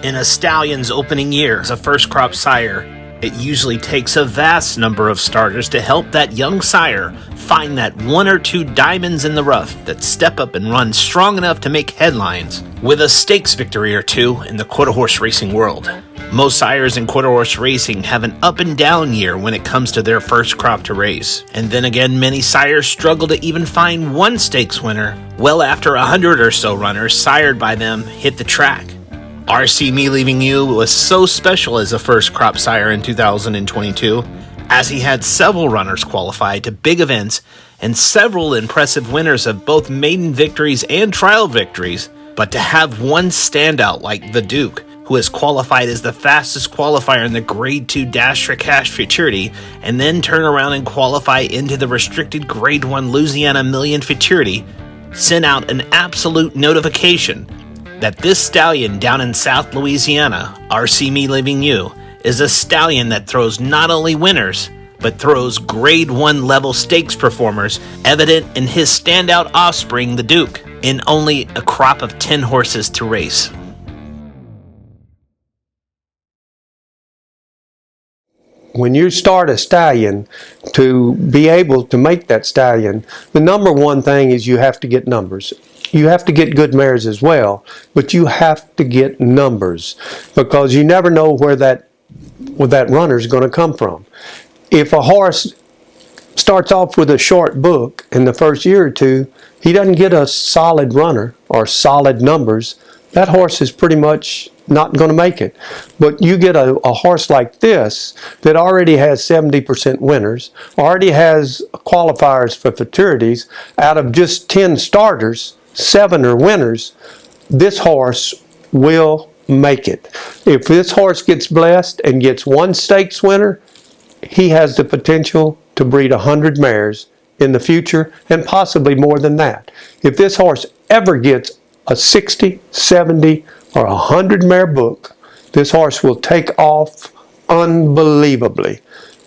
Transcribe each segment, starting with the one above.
In a stallion's opening year as a first crop sire, it usually takes a vast number of starters to help that young sire find that one or two diamonds in the rough that step up and run strong enough to make headlines with a stakes victory or two in the quarter horse racing world. Most sires in quarter horse racing have an up and down year when it comes to their first crop to race. And then again, many sires struggle to even find one stakes winner well after 100 or so runners sired by them hit the track. RC Me Leaving You was so special as a first crop sire in 2022, as he had several runners qualify to big events and several impressive winners of both maiden victories and trial victories. But to have one standout like the Duke, who has qualified as the fastest qualifier in the Grade 2 Dash for Cash Futurity, and then turn around and qualify into the restricted Grade 1 Louisiana Million Futurity, sent out an absolute notification that this stallion down in South Louisiana, RC Me Leaving You, is a stallion that throws not only winners, but throws Grade 1 level stakes performers, evident in his standout offspring, the Duke, in only a crop of 10 horses to race. When you start a stallion, to be able to make that stallion, the number one thing is you have to get numbers. You have to get good mares as well, but you have to get numbers because you never know where that runner is going to come from. If a horse starts off with a short book in the first year or two, he doesn't get a solid runner or solid numbers, that horse is pretty much not going to make it. But you get a horse like this that already has 70% winners, already has qualifiers for futurities. Out of just 10 starters, 7 are winners. This horse will make it. If this horse gets blessed and gets one stakes winner, he has the potential to breed 100 mares in the future and possibly more than that. If this horse ever gets a 60, 70, or 100 mare book, this horse will take off unbelievably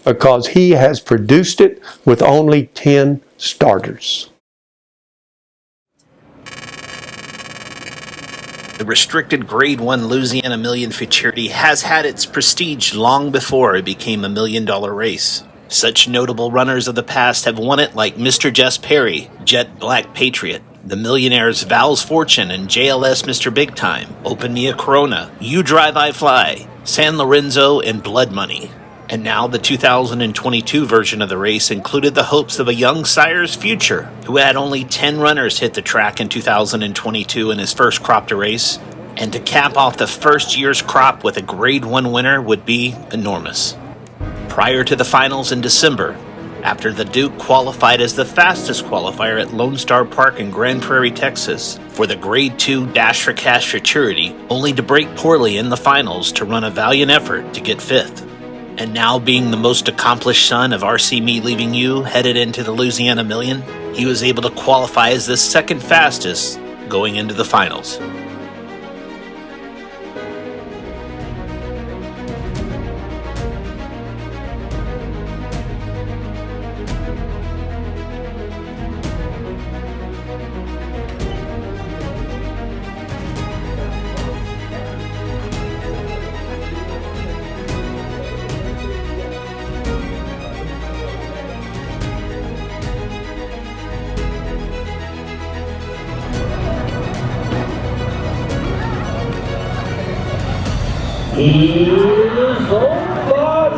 because he has produced it with only 10 starters. The restricted Grade 1 Louisiana Million Futurity has had its prestige long before it became a $1 million race. Such notable runners of the past have won it like Mr. Jess Perry, Jet Black Patriot, the Millionaires Val's Fortune and JLS Mr. Big Time, Open Me a Corona, You Drive I Fly, San Lorenzo, and Blood Money. And now the 2022 version of the race included the hopes of a young sire's future, who had only 10 runners hit the track in 2022 in his first crop to race, and to cap off the first year's crop with a Grade 1 winner would be enormous. Prior to the finals in December, after the Duke qualified as the fastest qualifier at Lone Star Park in Grand Prairie, Texas, for the Grade 2 Dash for Cash Futurity, only to break poorly in the finals to run a valiant effort to get 5th. And now being the most accomplished son of RC Me Leaving You headed into the Louisiana Million, he was able to qualify as the second fastest going into the finals. Here's Old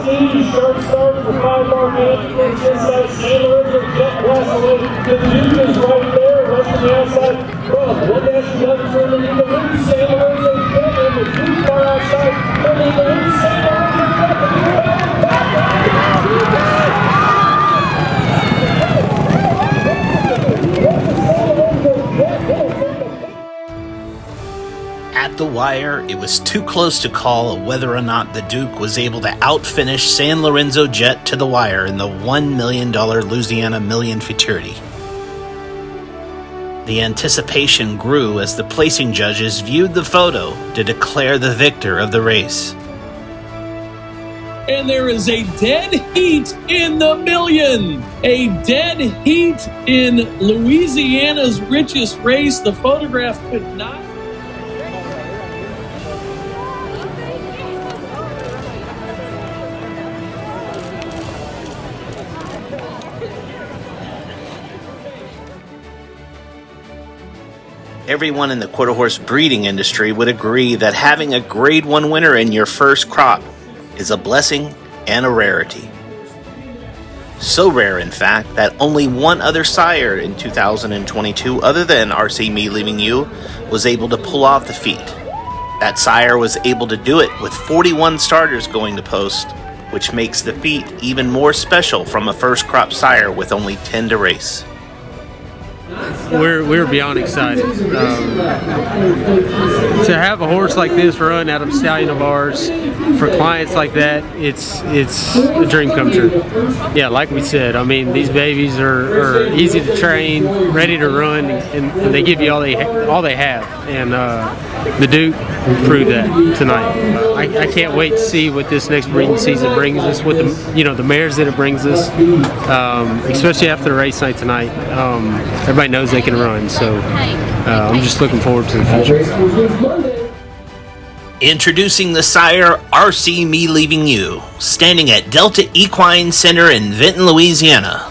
T-shirt starting for 5 more minutes. Inside San Lorenzo Jet West. The Duke is right there, rushing the outside from 1-11 for the lead. San Lorenzo Jet and the Duke far outside. The lead, San Lorenzo Jet. At the wire, it was too close to call whether or not the Duke was able to outfinish San Lorenzo Jet to the wire in the $1 million Louisiana Million Futurity. The anticipation grew as the placing judges viewed the photo to declare the victor of the race. And there is a dead heat in the million. A dead heat in Louisiana's richest race. The photograph could not. Everyone in the quarter horse breeding industry would agree that having a Grade 1 winner in your first crop is a blessing and a rarity. So rare, in fact, that only one other sire in 2022, other than RC Me Leaving You, was able to pull off the feat. That sire was able to do it with 41 starters going to post, which makes the feat even more special from a first crop sire with only 10 to race. We're beyond excited. To have a horse like this run out of a stallion of ours, for clients like that, it's a dream come true. Yeah, like we said, I mean, these babies are easy to train, ready to run, and they give you all they have. And the Duke proved that tonight. I can't wait to see what this next breeding season brings us, with the mares that it brings us, especially after the race night tonight. Everybody knows they can run, so I'm just looking forward to the future. Introducing the sire RC Me Leaving You, standing at Delta Equine Center in Vinton, Louisiana.